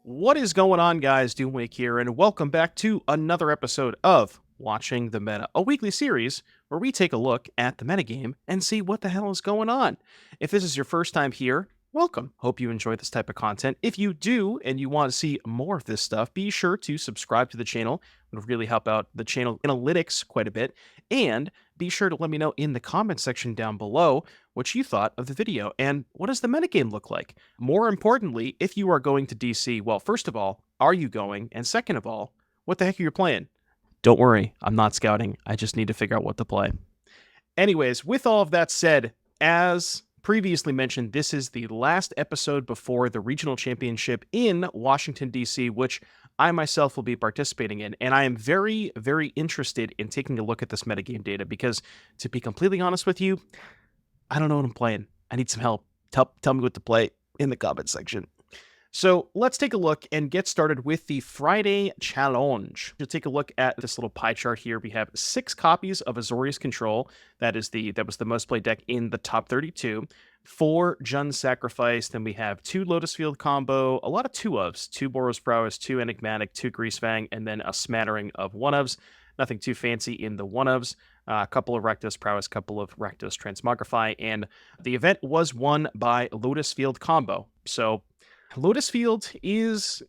What is going on, guys? Doomwake here, and welcome back to another episode of Watching the Meta, a weekly series where we take a look at the metagame and see what the hell is going on. If this is your first time here, welcome. Hope you enjoy this type of content. If you do and you want to see more of this stuff, be sure to subscribe to the channel. It would really help out the channel analytics quite a bit. And be sure to let me know in the comment section down below what you thought of the video and what does the metagame look like. More importantly, if you are going to DC, well, first of all, are you going? And second of all, what the heck are you playing? Don't worry, I'm not scouting. I just need to figure out what to play. Anyways, with all of that said, as previously mentioned, this is the last episode before the regional championship in Washington, D.C., which I myself will be participating in. And I am very, very interested in taking a look at this metagame data because, to be completely honest with you, I don't know what I'm playing. I need some help. Tell me what to play in the comment section. So let's take a look and get started with the Friday challenge. We'll take a look at this little pie chart here. We have 6 copies of Azorius Control. That was the most played deck in the top 32. 4 Jund Sacrifice. Then we have 2 Lotus Field combo. A lot of 2-ofs. 2 Boros Prowess, 2 Enigmatic, 2 Greasefang, and then a smattering of 1-ofs. Nothing too fancy in the 1-ofs. A couple of Rakdos Prowess, couple of Rakdos Transmogrify, and the event was won by Lotus Field combo. So Lotus Field is,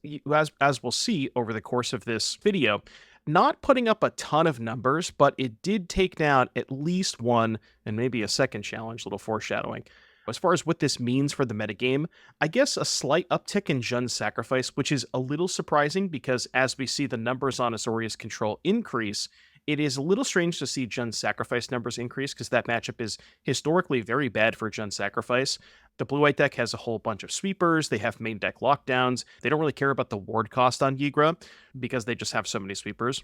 as we'll see over the course of this video, not putting up a ton of numbers, but it did take down at least one and maybe a second challenge, little foreshadowing. As far as what this means for the metagame, I guess a slight uptick in Jund Sacrifice, which is a little surprising because as we see the numbers on Azorius Control increase, it is a little strange to see Jund Sacrifice numbers increase because that matchup is historically very bad for Jund Sacrifice. The blue-white deck has a whole bunch of sweepers. They have main deck lockdowns. They don't really care about the ward cost on Ygra because they just have so many sweepers.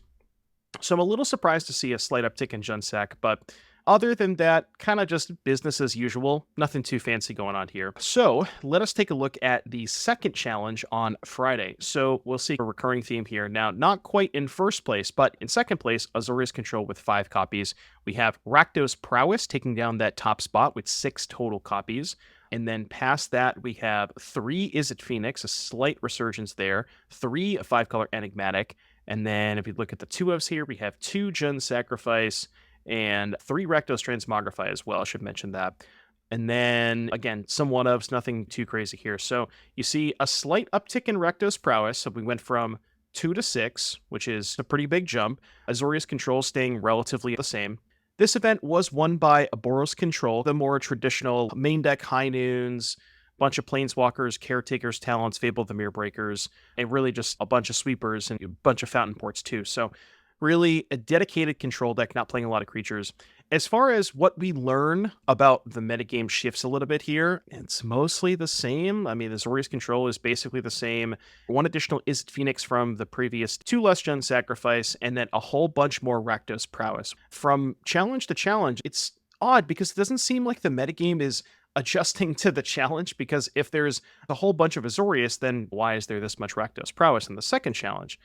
So I'm a little surprised to see a slight uptick in Jund Sac, but other than that, kind of just business as usual. Nothing too fancy going on here. So let us take a look at the second challenge on Friday. So we'll see a recurring theme here. Now, not quite in first place, but in second place, Azorius Control with 5 copies. We have Rakdos Prowess taking down that top spot with 6 total copies. And then past that, we have 3 Izzet Phoenix, a slight resurgence there. 3 5-color Enigmatic. And then if you look at the 2-ofs here, we have 2 Jund Sacrifice, and 3 Rakdos Transmogrify as well. I should mention that. And then, again, some 1-ofs, nothing too crazy here. So you see a slight uptick in Rakdos Prowess. So we went from 2 to 6, which is a pretty big jump. Azorius Control staying relatively the same. This event was won by Boros Control, the more traditional main deck High Noons, bunch of Planeswalkers, Caretakers, Talents, Fable of the Mirror Breakers, and really just a bunch of sweepers and a bunch of Fountain Ports too. So really a dedicated control deck, not playing a lot of creatures. As far as what we learn about the metagame shifts a little bit here, it's mostly the same. I mean, the Azorius Control is basically the same. 1 additional Izzet Phoenix from the previous, 2 less Jund Sacrifice, and then a whole bunch more Rakdos Prowess. From challenge to challenge, it's odd because it doesn't seem like the metagame is adjusting to the challenge, because if there's a whole bunch of Azorius, then why is there this much Rakdos Prowess in the second challenge?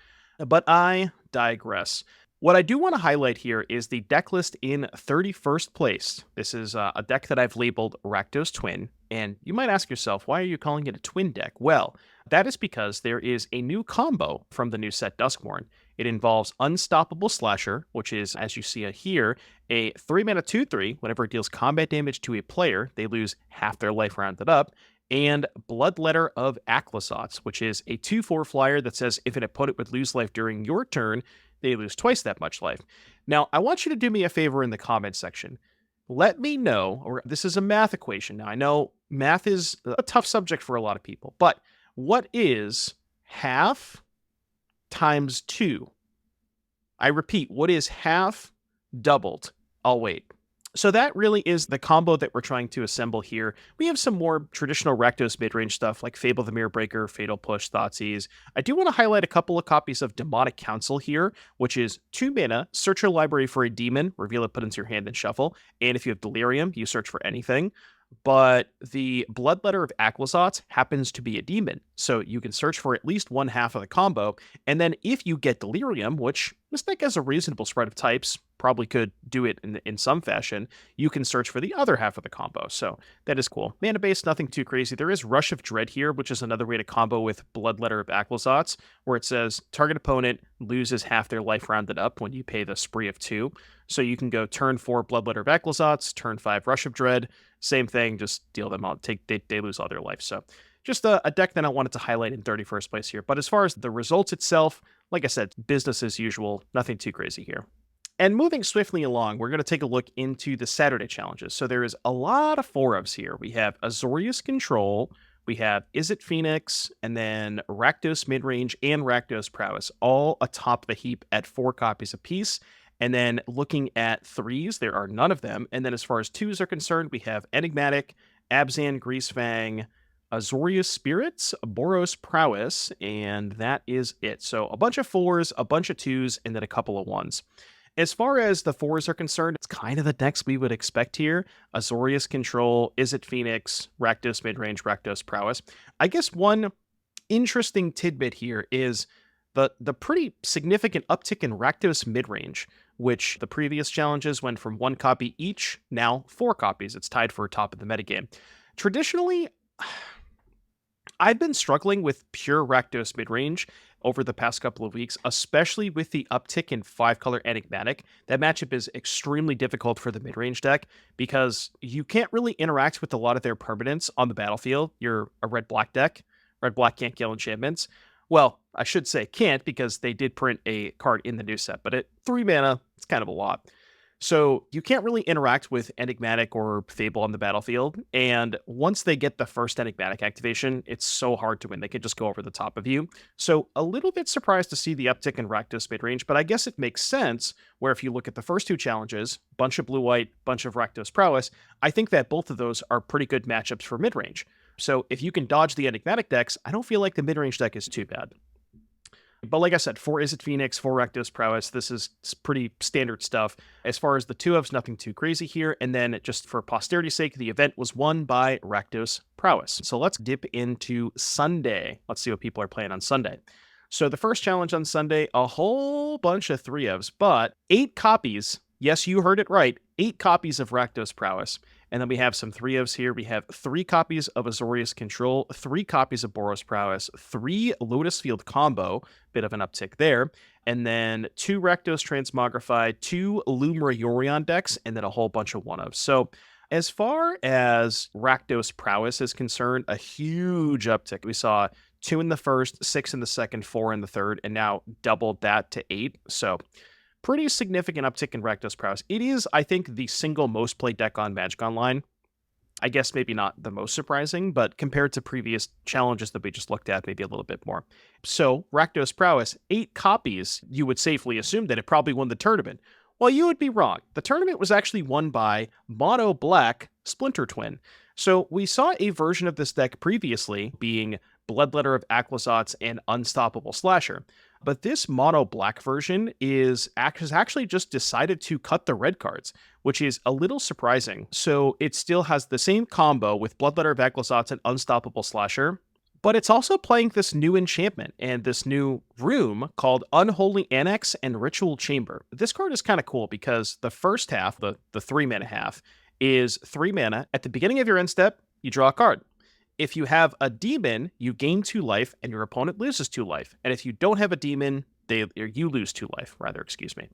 But I digress. What I do want to highlight here is the deck list in 31st place. This is a deck that I've labeled Rakdos Twin, and you might ask yourself, why are you calling it a twin deck? Well, that is because there is a new combo from the new set Duskmourn. It involves Unstoppable Slasher, which is, as you see here, a 3-mana 2/3. Whenever it deals combat damage to a player, they lose half their life rounded up. And Bloodletter of Aclazotz, which is a 2/4 flyer that says if an opponent would lose life during your turn, they lose twice that much life. Now, I want you to do me a favor in the comments section. Let me know, or this is a math equation. Now, I know math is a tough subject for a lot of people, but what is half times 2? I repeat, what is half doubled? I'll wait. So that really is the combo that we're trying to assemble here. We have some more traditional Rakdos mid-range stuff like Fable of the Mirror Breaker, Fatal Push, Thoughtseize. I do want to highlight a couple of copies of Demonic Council here, which is 2 mana, search your library for a demon, reveal it, put it into your hand, and shuffle. And if you have Delirium, you search for anything. But the Bloodletter of Aclazotz happens to be a demon, so you can search for at least one half of the combo, and then if you get Delirium, which this deck has a reasonable spread of types, probably could do it in some fashion, you can search for the other half of the combo. So that is cool. Mana base, nothing too crazy. There is Rush of Dread here, which is another way to combo with Bloodletter of Aclazotz, where it says target opponent loses half their life rounded up when you pay the spree of 2. So you can go turn 4 Bloodletter of Aclazotz, turn 5 Rush of Dread, same thing, just deal them all. They lose all their life. So just a deck that I wanted to highlight in 31st place here. But as far as the results itself, like I said, business as usual, nothing too crazy here. And moving swiftly along, we're going to take a look into the Saturday challenges. So there is a lot of 4-ofs here. We have Azorius Control, we have Izzet Phoenix, and then Rakdos Midrange and Rakdos Prowess, all atop the heap at 4 copies apiece. And then looking at 3s, there are none of them. And then as far as 2s are concerned, we have Enigmatic, Abzan Greasefang, Azorius Spirits, Boros Prowess, and that is it. So a bunch of 4s, a bunch of 2s, and then a couple of 1s. As far as the 4s are concerned, it's kind of the decks we would expect here. Azorius Control, Izzet Phoenix, Rakdos Midrange, Rakdos Prowess. I guess one interesting tidbit here is the pretty significant uptick in Rakdos Midrange, which the previous challenges went from 1 copy each, now 4 copies. It's tied for top of the metagame. Traditionally, I've been struggling with pure Rakdos midrange over the past couple of weeks, especially with the uptick in 5-color Enigmatic. That matchup is extremely difficult for the midrange deck because you can't really interact with a lot of their permanents on the battlefield. You're a red-black deck. Red-black can't kill enchantments. Well, I should say can't because they did print a card in the new set, but at 3 mana, it's kind of a lot. So you can't really interact with Enigmatic or Fable on the battlefield, and once they get the first Enigmatic activation, it's so hard to win. They can just go over the top of you. So a little bit surprised to see the uptick in Rakdos midrange, but I guess it makes sense where if you look at the first 2 challenges, bunch of blue-white, bunch of Rakdos Prowess, I think that both of those are pretty good matchups for midrange. So if you can dodge the Enigmatic decks, I don't feel like the midrange deck is too bad. But like I said, 4 Izzet Phoenix, 4 Rakdos Prowess, this is pretty standard stuff. As far as the 2-ofs, nothing too crazy here. And then just for posterity's sake, the event was won by Rakdos Prowess. So let's dip into Sunday. Let's see what people are playing on Sunday. So the first challenge on Sunday, a whole bunch of 3-ofs, but 8 copies. Yes, you heard it right. 8 copies of Rakdos Prowess. And then we have some 3-ofs here. We have 3 copies of Azorius Control, 3 copies of Boros Prowess, 3 Lotus Field Combo, bit of an uptick there, and then 2 Rakdos Transmogrified, 2 Lumra Yorion decks, and then a whole bunch of 1-ofs. So as far as Rakdos Prowess is concerned, a huge uptick. We saw 2 in the first, 6 in the second, 4 in the third, and now doubled that to 8. So pretty significant uptick in Rakdos Prowess. It is, I think, the single most played deck on Magic Online. I guess maybe not the most surprising, but compared to previous challenges that we just looked at, maybe a little bit more. So, Rakdos Prowess, 8 copies, you would safely assume that it probably won the tournament. Well, you would be wrong. The tournament was actually won by Mono Black Splinter Twin. So, we saw a version of this deck previously being Bloodletter of Aclazotz and Unstoppable Slasher. But this mono black version has actually just decided to cut the red cards, which is a little surprising. So it still has the same combo with Bloodletter of Aclazotz and Unstoppable Slasher, but it's also playing this new enchantment and this new room called Unholy Annex and Ritual Chamber. This card is kind of cool because the first half, the 3-mana half, is 3 mana. At the beginning of your end step, you draw a card. If you have a demon, you gain 2 life, and your opponent loses 2 life. And if you don't have a demon, you lose 2 life, excuse me.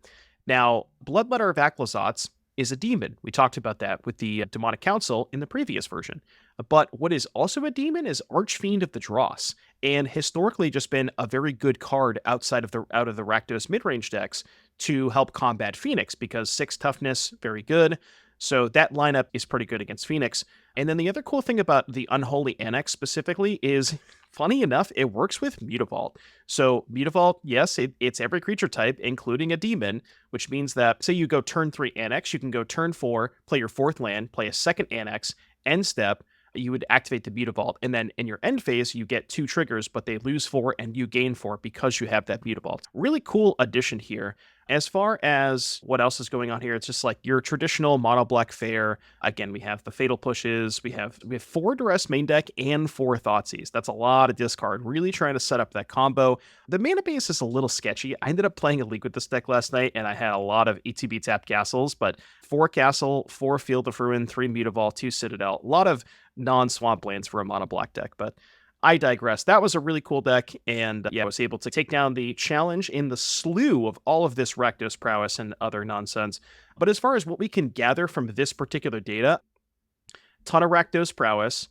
Now, Bloodletter of Aclazotz is a demon. We talked about that with the Demonic Council in the previous version. But what is also a demon is Archfiend of the Dross, and historically just been a very good card out of the Rakdos midrange decks to help combat Phoenix, because 6 toughness, very good. So that lineup is pretty good against Phoenix. And then the other cool thing about the Unholy Annex specifically is, funny enough, it works with Mutavault. So Mutavault, yes, it's every creature type, including a demon, which means that, say you go turn 3 Annex, you can go turn 4, play your 4th land, play a 2nd Annex, end step, you would activate the Mutavault, and then in your end phase, you get 2 triggers, but they lose 4 and you gain 4 because you have that Mutavault. Really cool addition here. As far as what else is going on here, it's just like your traditional mono black fare. Again, we have the fatal pushes, we have 4 duress main deck and 4 Thoughtseize. That's a lot of discard. Really trying to set up that combo. The mana base is a little sketchy. I ended up playing a league with this deck last night, and I had a lot of ETB tapped castles, but 4 castle, 4 Field of Ruin, 3 Mutavault, 2 Citadel. A lot of non-swamp lands for a mono black deck, but I digress. That was a really cool deck, and yeah, I was able to take down the challenge in the slew of all of this Rakdos prowess and other nonsense. But as far as what we can gather from this particular data, ton of Rakdos prowess.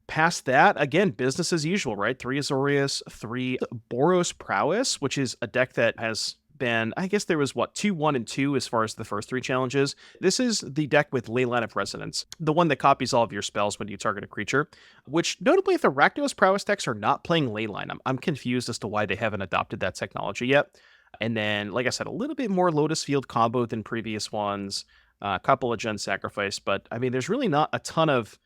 Past that, again, business as usual, right? 3 Azorius, 3 Boros prowess, which is a deck that has been, I guess there was 2, 1, and 2 as far as the first 3 challenges. This is the deck with Leyline of Resonance, the one that copies all of your spells when you target a creature, which notably if the Rakdos prowess decks are not playing Leyline, I'm confused as to why they haven't adopted that technology yet. And then, like I said, a little bit more Lotus Field combo than previous ones, a couple of Gen Sacrifice, but I mean, there's really not a ton of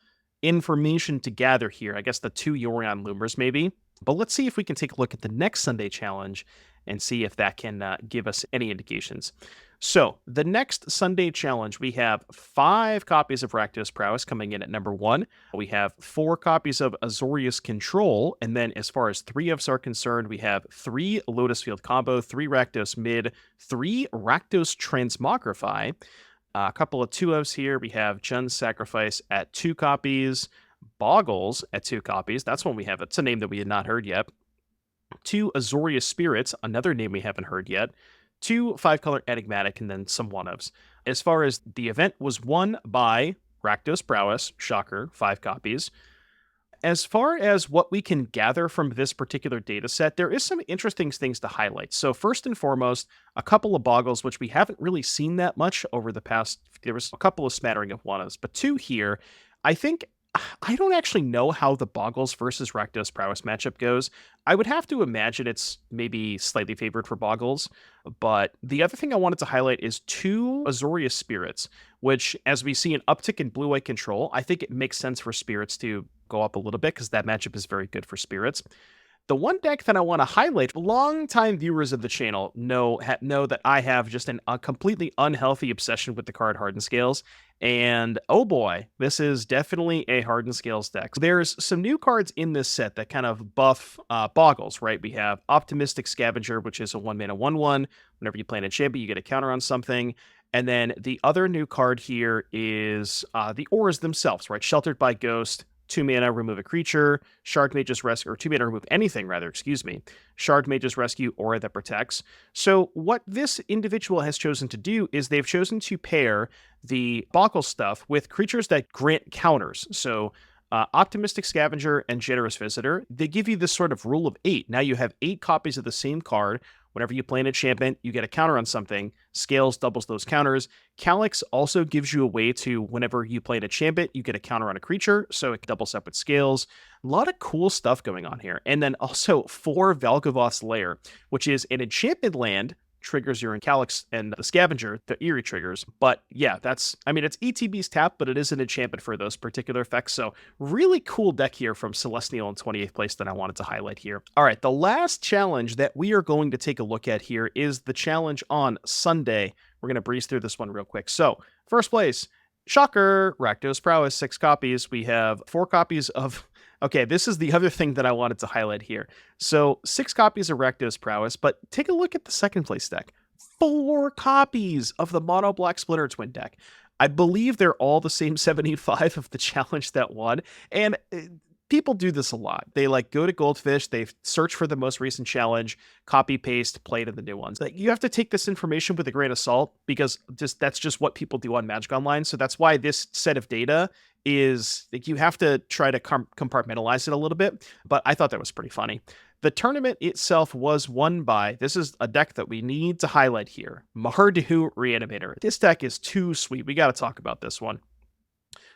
information to gather here. I guess the 2 Yorion Loomers maybe. But let's see if we can take a look at the next Sunday challenge and see if that can give us any indications. So the next Sunday challenge, we have 5 copies of Rakdos Prowess coming in at number 1. We have 4 copies of Azorius Control, and then as far as 3-ofs are concerned, we have 3 Lotus Field Combo, 3 Rakdos Mid, 3 Rakdos Transmogrify, a couple of 2-ofs here. We have Jun's Sacrifice at 2 copies, Boggles at 2 copies. That's one we have. It's a name that we had not heard yet. 2 Azorius Spirits, another name we haven't heard yet. 2 5-color Enigmatic, and then some 1-ofs. As far as the event was won by Rakdos Prowess, shocker, 5 copies. As far as what we can gather from this particular data set, there is some interesting things to highlight. So first and foremost, a couple of Boggles, which we haven't really seen that much over the past, there was a couple of smattering of 1-ofs, but 2 here. I don't actually know how the Boggles versus Rakdos Prowess matchup goes. I would have to imagine it's maybe slightly favored for Boggles, but the other thing I wanted to highlight is 2 Azorius Spirits, which, as we see an uptick in blue-white control, I think it makes sense for Spirits to go up a little bit because that matchup is very good for Spirits. The one deck that I want to highlight, longtime viewers of the channel know that I have just a completely unhealthy obsession with the card Hardened Scales, and oh boy, this is definitely a Hardened Scales deck. There's some new cards in this set that kind of buff Boggles, right? We have Optimistic Scavenger, which is a 1-mana 1/1. Whenever you play an enchantment, you get a counter on something. And then the other new card here is the auras themselves, right? Sheltered by Ghost, 2 mana, remove a creature, Shard Mage's Rescue, or 2 mana, remove anything, rather, excuse me. Shard Mage's Rescue, aura that protects. So what this individual has chosen to do is they've chosen to pair the Boggle stuff with creatures that grant counters. So Optimistic Scavenger and Generous Visitor, they give you this sort of rule of 8. Now you have 8 copies of the same card. Whenever you play an enchantment, you get a counter on something. Scales doubles those counters. Calyx also gives you a way to, whenever you play an enchantment, you get a counter on a creature, so it doubles up with Scales. A lot of cool stuff going on here. And then also 4 Valgavoth's Lair, which is an enchantment land, triggers your Calyx, and the Scavenger, the Eerie triggers. But yeah, it's ETB's tap, but it is an enchantment for those particular effects. So really cool deck here from Selesnya in 28th place that I wanted to highlight here. All right, the last challenge that we are going to take a look at here is the challenge on Sunday. We're going to breeze through this one real quick. So first place, shocker, Rakdos Prowess, 6 copies. We have 4 copies of... Okay, this is the other thing that I wanted to highlight here. So 6 copies of Rakdos Prowess, but take a look at the second place deck. 4 copies of the Mono Black Splinter Twin deck. I believe they're all the same 75 of the challenge that won, and people do this a lot. They go to Goldfish, they search for the most recent challenge, copy paste, play to the new ones. You have to take this information with a grain of salt because that's just what people do on Magic Online. So that's why this set of data is you have to try to compartmentalize it a little bit. But I thought that was pretty funny. The tournament itself was won by, this is a deck that we need to highlight here, Mardu Reanimator. This deck is too sweet. We got to talk about this one.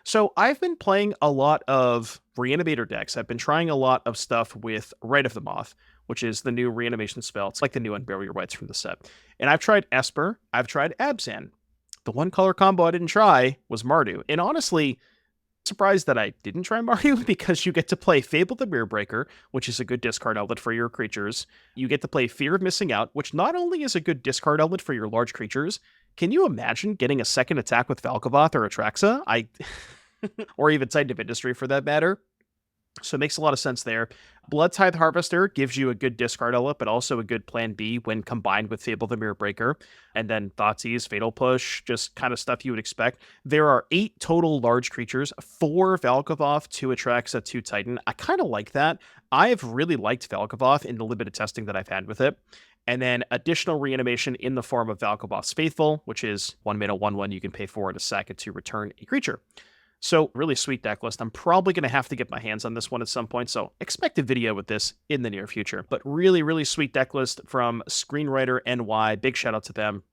So I've been playing a lot of Reanimator decks. I've been trying a lot of stuff with Rite of the Moth, which is the new reanimation spell. It's like the new Unbury Your Rights from the set. And I've tried Esper. I've tried Abzan. The one color combo I didn't try was Mardu. And honestly, Surprised that I didn't try Mardu because you get to play Fable the Mirror Breaker, which is a good discard outlet for your creatures. You get to play Fear of Missing Out, which not only is a good discard outlet for your large creatures, can you imagine getting a second attack with Valkavoth or Atraxa? Or even Titan of Industry for that matter. So it makes a lot of sense there. Blood Tithe Harvester gives you a good discard outlet, but also a good plan B when combined with Fable the Mirror Breaker. And then Thoughtseize, Fatal Push, just kind of stuff you would expect. There are 8 total large creatures, 4 Valkavoth, 2 Atraxa, 2 Titan. I kind of like that. I have really liked Valkavoth in the limited testing that I've had with it. And then additional reanimation in the form of Valkavoth's Faithful, which is 1 mana, 1/1 you can pay for to sack it to return a creature. So really sweet deck list. I'm probably going to have to get my hands on this one at some point, so expect a video with this in the near future. But really, really sweet deck list from Screenwriter NY. Big shout out to them.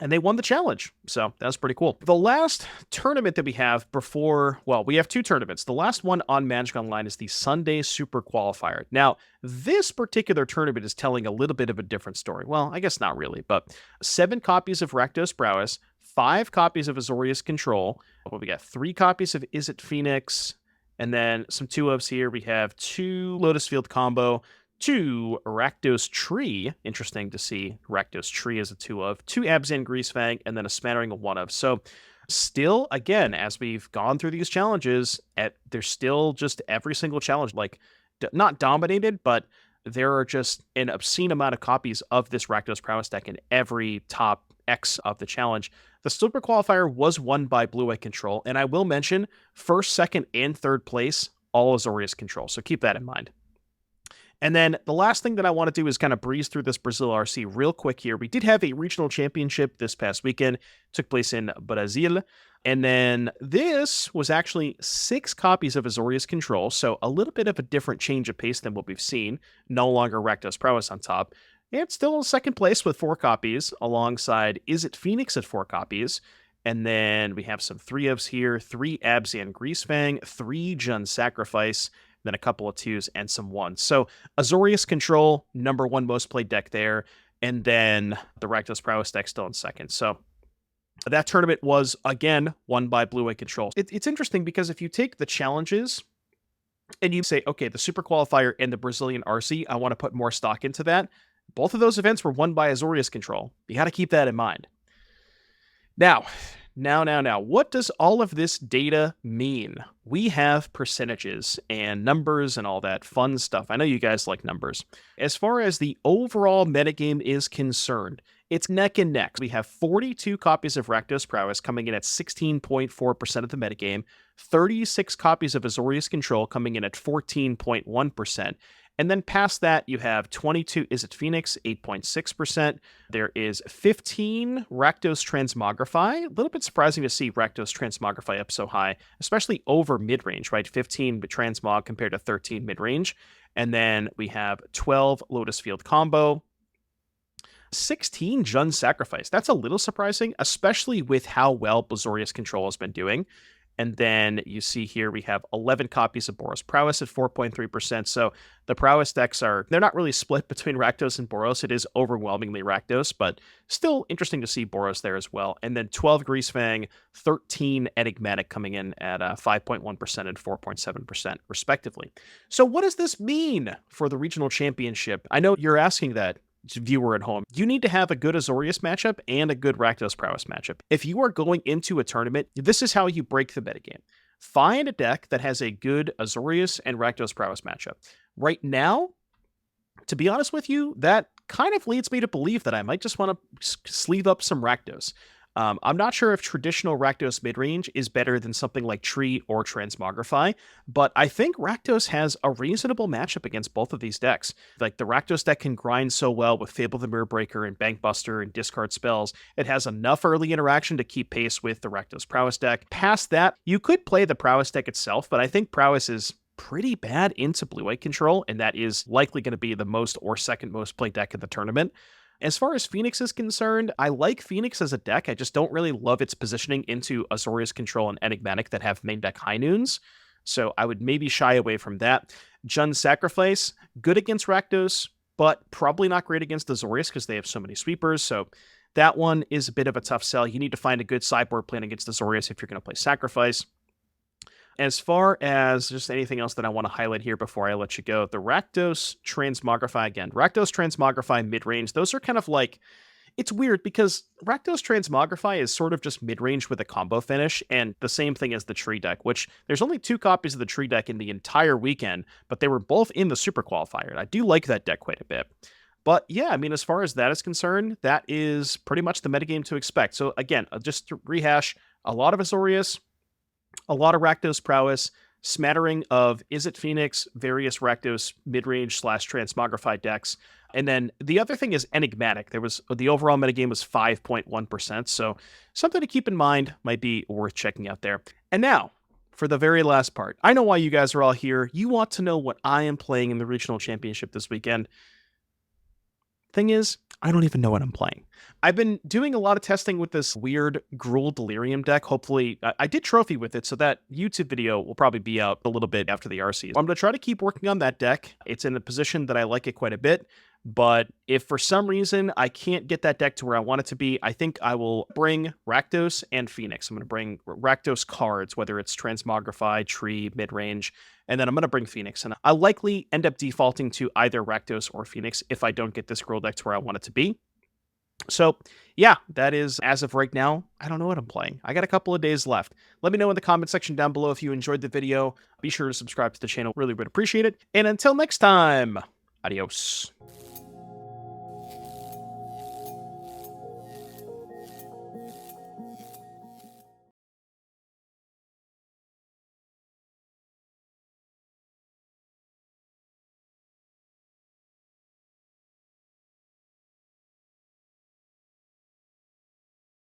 And they won the challenge, so that was pretty cool. The last tournament that we have before, well, we have 2 tournaments. The last one on Magic Online is the Sunday Super Qualifier. Now, this particular tournament is telling a little bit of a different story. Well, I guess not really, but 7 copies of Rakdos Prowess, 5 copies of Azorius Control. Well, we got 3 copies of Izzet Phoenix, and then some 2-ofs here. We have 2 Lotus Field Combo, 2 Rakdos Tree. Interesting to see Rakdos Tree as a 2-of, 2 Abzan Greasefang, and then a smattering of 1-of. So still, again, as we've gone through these challenges, there's still just every single challenge, like, not dominated, but there are just an obscene amount of copies of this Rakdos Prowess deck in every top X of the challenge. The Super Qualifier was won by Blue-White Control, and I will mention 1st, 2nd, and 3rd place, all Azorius Control, so keep that in mind. And then the last thing that I want to do is kind of breeze through this Brazil RC real quick here. We did have a regional championship this past weekend, took place in Brazil, and then this was actually 6 copies of Azorius Control, so a little bit of a different change of pace than what we've seen. No longer Rakdos Prowess on top. And still in 2nd place with 4 copies, alongside Izzet Phoenix at 4 copies. And then we have some 3-ofs here, 3 Abzan Greasefang, 3 Jund Sacrifice, then a couple of 2s and some 1s. So Azorius Control, number 1 most played deck there, and then the Rakdos Prowess deck still in 2nd. So that tournament was, again, won by Blue-White Control. It's interesting because if you take the challenges and you say, okay, the Super Qualifier and the Brazilian RC, I want to put more stock into that. Both of those events were won by Azorius Control. You got to keep that in mind. Now, what does all of this data mean? We have percentages and numbers and all that fun stuff. I know you guys like numbers. As far as the overall metagame is concerned, it's neck and neck. We have 42 copies of Rakdos Prowess coming in at 16.4% of the metagame, 36 copies of Azorius Control coming in at 14.1%. And then past that, you have 22 Izzet Phoenix, 8.6%. There is 15 Rakdos Transmogrify. A little bit surprising to see Rakdos Transmogrify up so high, especially over mid-range, right? 15 Transmog compared to 13 mid-range. And then we have 12 Lotus Field Combo, 16 Jund Sacrifice. That's a little surprising, especially with how well Azorius Control has been doing. And then you see here we have 11 copies of Boros Prowess at 4.3%. So the Prowess decks they're not really split between Rakdos and Boros. It is overwhelmingly Rakdos, but still interesting to see Boros there as well. And then 12 Greasefang, 13 Enigmatic coming in at 5.1% and 4.7% respectively. So what does this mean for the regional championship? I know you're asking that, viewer at home. You need to have a good Azorius matchup and a good Rakdos Prowess matchup. If you are going into a tournament, this is how you break the metagame. Find a deck that has a good Azorius and Rakdos Prowess matchup. Right now, to be honest with you, that kind of leads me to believe that I might just want to sleeve up some Rakdos. I'm not sure if traditional Rakdos midrange is better than something like Tree or Transmogrify, but I think Rakdos has a reasonable matchup against both of these decks. Like, the Rakdos deck can grind so well with Fable the Mirror Breaker and Bankbuster and discard spells. It has enough early interaction to keep pace with the Rakdos Prowess deck. Past that, you could play the Prowess deck itself, but I think Prowess is pretty bad into Blue-White Control, and that is likely going to be the most or second most played deck in the tournament. As far as Phoenix is concerned, I like Phoenix as a deck. I just don't really love its positioning into Azorius Control and Enigmatic that have main deck high noons. So I would maybe shy away from that. Jund Sacrifice, good against Rakdos, but probably not great against Azorius because they have so many sweepers. So that one is a bit of a tough sell. You need to find a good sideboard plan against Azorius if you're going to play Sacrifice. As far as just anything else that I want to highlight here before I let you go, the Rakdos Transmogrify again. Rakdos Transmogrify mid-range, those are kind of like, it's weird because Rakdos Transmogrify is sort of just mid-range with a combo finish, and the same thing as the Tree deck, which there's only 2 copies of the Tree deck in the entire weekend, but they were both in the Super Qualifier, and I do like that deck quite a bit. But yeah, I mean, as far as that is concerned, that is pretty much the metagame to expect. So again, just to rehash, a lot of Azorius, a lot of Rakdos prowess, smattering of Izzet Phoenix, various Rakdos mid-range / transmogrified decks. And then the other thing is enigmatic. The overall metagame was 5.1%, so something to keep in mind, might be worth checking out there. And now, for the very last part. I know why you guys are all here. You want to know what I am playing in the regional championship this weekend. Thing is, I don't even know what I'm playing. I've been doing a lot of testing with this weird Gruul Delirium deck. Hopefully, I did trophy with it, so that YouTube video will probably be out a little bit after the RC. I'm going to try to keep working on that deck. It's in a position that I like it quite a bit, but if for some reason I can't get that deck to where I want it to be, I think I will bring Rakdos and Phoenix. I'm going to bring Rakdos cards, whether it's Transmogrify, Tree, Midrange, and then I'm going to bring Phoenix. And I'll likely end up defaulting to either Rakdos or Phoenix if I don't get this Gruul deck to where I want it to be. So yeah, that is, as of right now, I don't know what I'm playing. I got a couple of days left. Let me know in the comment section down below if you enjoyed the video. Be sure to subscribe to the channel. Really would appreciate it. And until next time, adios.